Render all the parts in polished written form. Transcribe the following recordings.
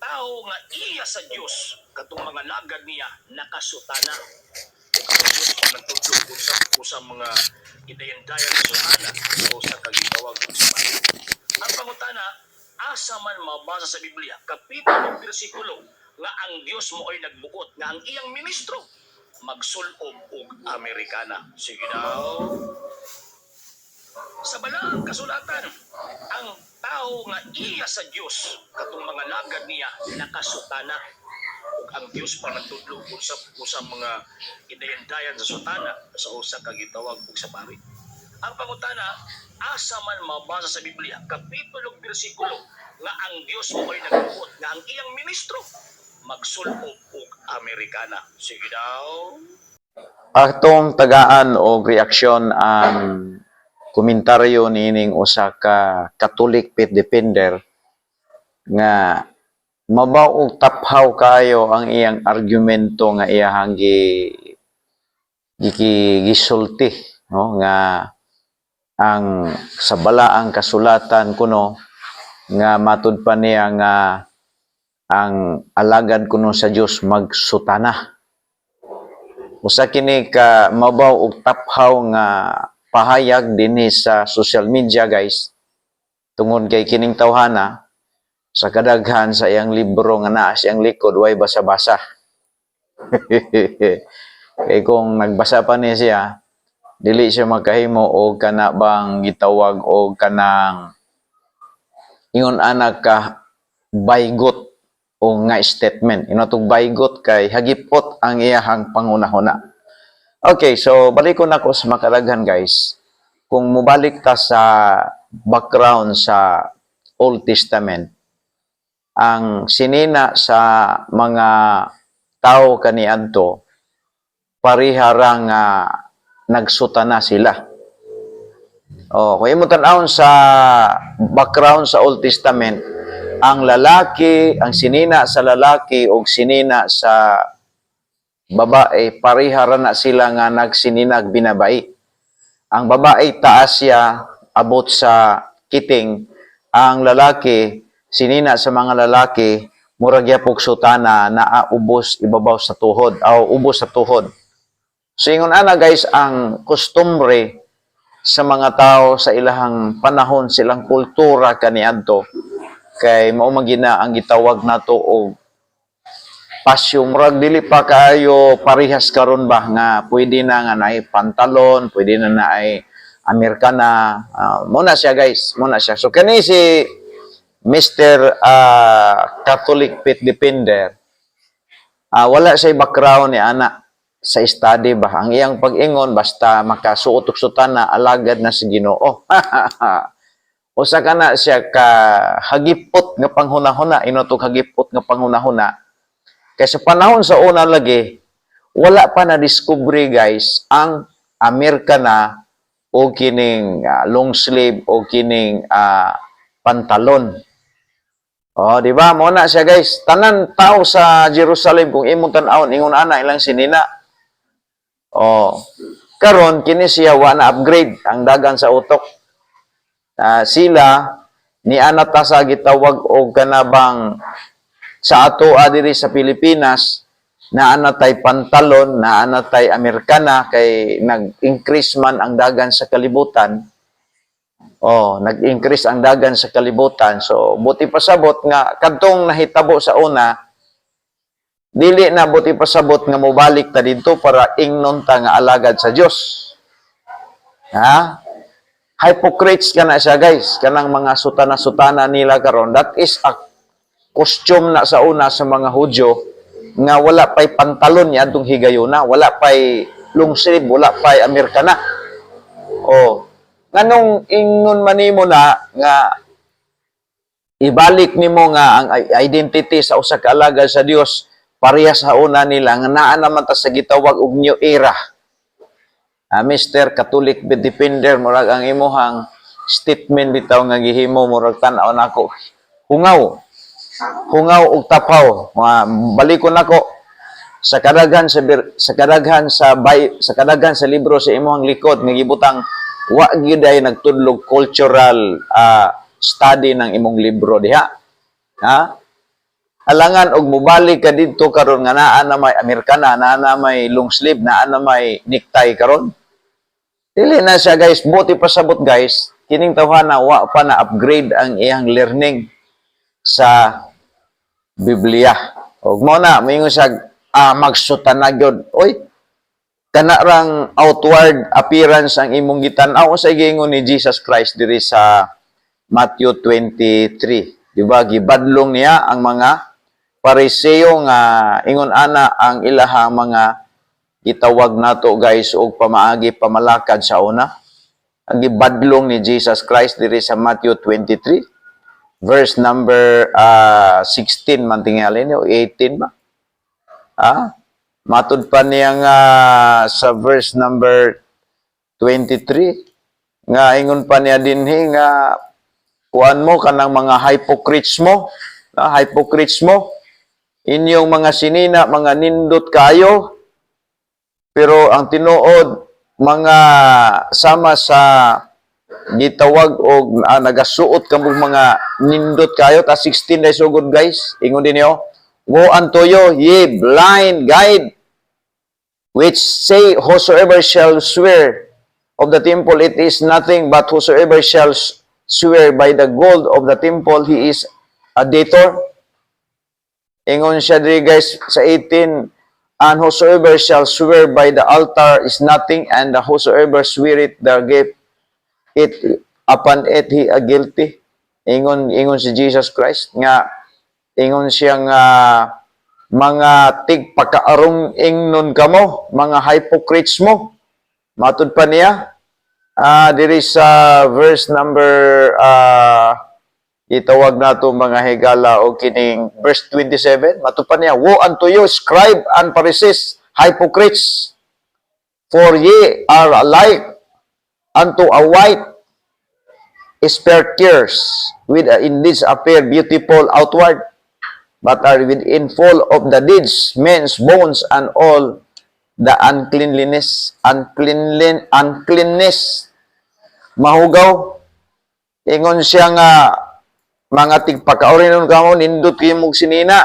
tao nga iya sa Dios katong mga lagad niya nakasutana. Ang Dios pag nagtudlog sa mga idayan-dayan sa ana o sa kagitawag sa Bible. Ang pangutana, asa man mabasa sa Biblia, kapitulo bersikulo nga ang Dios mo ay nagbuot nga ang iyang ministro magsulob og Amerikana. Sige daw. Sa balaang kasulatan, ang tao nga iya sa Dios katong mga lagad niya nakasutana. Ug ang Dios pa nagtudlog sa mga idayan-dayan sa sutana sa usa ka gitawag og sa pari. Ang pangutana, asa man mabasa sa Biblia, kapitulo bersikulo nga ang Dios mo ay nagbuot nga ang iyang ministro magsulob og Amerikana. Sige daw. Atong tagaan o reaksyon ang komentaryo nining usa ka Catholic faith defender nga mabaw og taphaw kayo ang iyang argumento nga iyahang gisulti, no, nga ang sa balaang kasulatan kuno nga matud pa niya nga ang alagad kuno sa Dios magsutana. Usa kini ka mabaw og taphaw nga pahayag dinhi sa social media, guys, tungod kay kining tawhana sa kadaghan sa iyang libro nga naa siyang likod way basa-basa. Kay kung nagbasa pa niya siya, dili siya magkahimo og kana bang gitawag og kanang ingon anak ka baygot o nga statement. Inotong baygot kay hagipot ang iyahang pangunahuna. Okay, so balikon ako sa makalaghan, guys. Kung mubalik ta sa background sa Old Testament, ang sinina sa mga tao kaniadto parihara nga nagsutana sila. Kung imo tan-awon sa background sa Old Testament, ang lalaki, ang sinina sa lalaki o sinina sa babae, parihara na sila nga nagsininag binabai. Ang babae taas siya, abot sa kiting. Ang lalaki, sinina sa mga lalaki, murag yapog sutana na ubos ibabaw sa tuhod, o ubos sa tuhod. So ingon ana, guys, ang kustumbre sa mga tao sa ilahang panahon, silang kultura kaniadto, kay mao magina ang gitawag nato og pasyo. Murag dili pa kayo parihas karon ba nga pwede na nga naay pantalon, pwede na naay Amerikana. Muna siya, guys, muna siya. So kani si Mr. Catholic faith defender, wala siya background ni ana sa study ba. Ang iyang pag-ingon basta makasuot og sutana alagad na si Ginoo. Usa kana siya ka hagipot nga panghunahuna, inotog hagipot nga panghunahuna. Kay sa panahon sa una lagi, wala pa na discovery, guys, ang Amerikana o kining long sleeve o kining pantalon. Di ba? Mo na siya, guys. Tanan tao sa Jerusalem kung imong tan-awon ingon ana ilang sinina. Karon kini siya wa na upgrade ang dagan sa utok. Sila ni anata sa gitawag og kanabang sa ato diri sa Pilipinas na anatay pantalon, na anatay Amerikana kay nag-increase man ang dagan sa kalibutan. Nag-increase ang dagan sa kalibutan. So buti pasabot nga kadtong nahitabo sa una, dili na buti pasabot nga mobalik ta didto para ingnon ta nga alagad sa Dios. Hypocrites ka na siya, guys. Kanang mga sutana-sutana nila karon, that is a costume na sa una sa mga Hudyo nga wala pa'y pantalon niya atong higayuna, wala pa'y long sleeve, wala pa'y Amerikana. Nganong ingon man nimo na nga ibalik nimo nga ang identity sa usa ka alagad sa Dios parehas sa una nila nga naa naman ta sa gitawag og new era. Mr. Catholic defender, murag ang imuhang statement bitaw nga gihimo murag tan-aw nako hungaw og tapaw. Balikon nako sa kadaghan sa libro sa imuhang likod nga gibutang wa gyud ay nagtudlog cultural study ng imong libro diha. Alangan og mubalik ka didto karon nga naa na may Amerikana, naa na may long sleeve, naa na may necktie karon. Dili na siya guys, buti pasabot guys, kining tawhana wa pa na upgrade ang iyang learning sa Biblia. Og mo na moingon siya magsutan na gyud. Oy, kana rang outward appearance ang imong gitan-aw sa gingon ni Jesus Christ diri sa Matthew 23. Di ba gibadlong niya ang mga Pariseo nga ingon ana ang ilahang mga gitawag nato guys og pamaagi pamalakad sa una. Ang gibadlong ni Jesus Christ diri sa Matthew 23 verse number 16 man tingali o 18 ba? Matud pa niya nga sa verse number 23 nga ingon pa niya dinhi nga kuan mo kanang mga hypocrites mo, inyong mga sinina, mga nindot kayo, pero ang tinuod mga sama sa gitawag og nagasuot kamo mga nindot kayo ta 16 days so good guys. Ingon din niyo, "Woe unto you, ye blind guide, which say whosoever shall swear of the temple, it is nothing, but whosoever shall swear by the gold of the temple, he is a debtor." Ingon siya diri guys sa 18, "And whosoever shall swear by the altar is nothing, and whosoever sweareth the gift, it upon it he a guilty." Ingon si Jesus Christ nga ingon siya nga mga tigpakaarong ingnon kamo, mga hypocrites mo. Matud pa niya diri sa verse number itawag nato mga higala o kining verse 27, matupan niya, "Woe unto you, scribe and Pharisees, hypocrites, for ye are alike unto a white sepulchre, with indeed appear beautiful outward, but are within full of the deeds, men's bones, and all the uncleanness. Mahugaw." Ingon siya nga mga tigpakaurinon kamo nindot kayo mong sinina,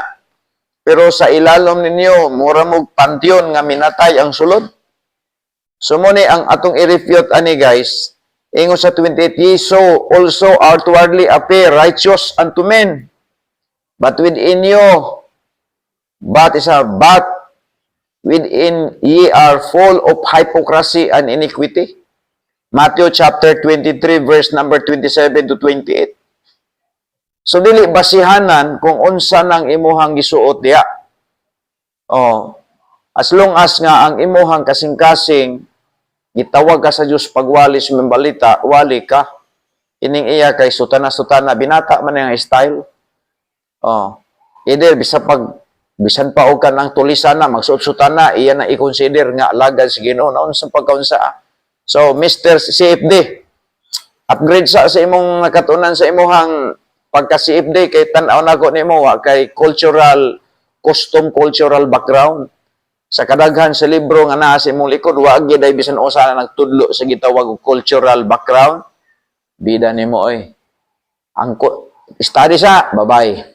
pero sa ilalom ninyo mura mong panteon nga minatay ang sulod. So muni ang atong i-refute ani guys, ingon sa 28, "Ye so also outwardly appear righteous unto men, but within within ye are full of hypocrisy and iniquity." Matthew chapter 23 verse number 27 to 28. So dili basihanan kung unsa nang imuhang gisuot diha. As long as nga ang imuhang kasing-kasing gitawag ka sa Dios pagwali sa balita, wali ka. Ining iya kay sutana-sutana binata man ang style. Either bisan pa og kanang tulisan na magsuot-sutana, iya na i-consider nga alagad sa Ginoo naon sa pagkaunsa. So Mr. CFD, upgrade sa imong nakatunan sa imuhang pagka-CFD kay tan-aw nako nimo wa kay cultural background. Sa kadaghan sa libro nga naa sa imong likod wa gyud ay bisan usa na nagtudlo sa gitawag og cultural background. Bida nimo oy. Ang study sa, bye-bye.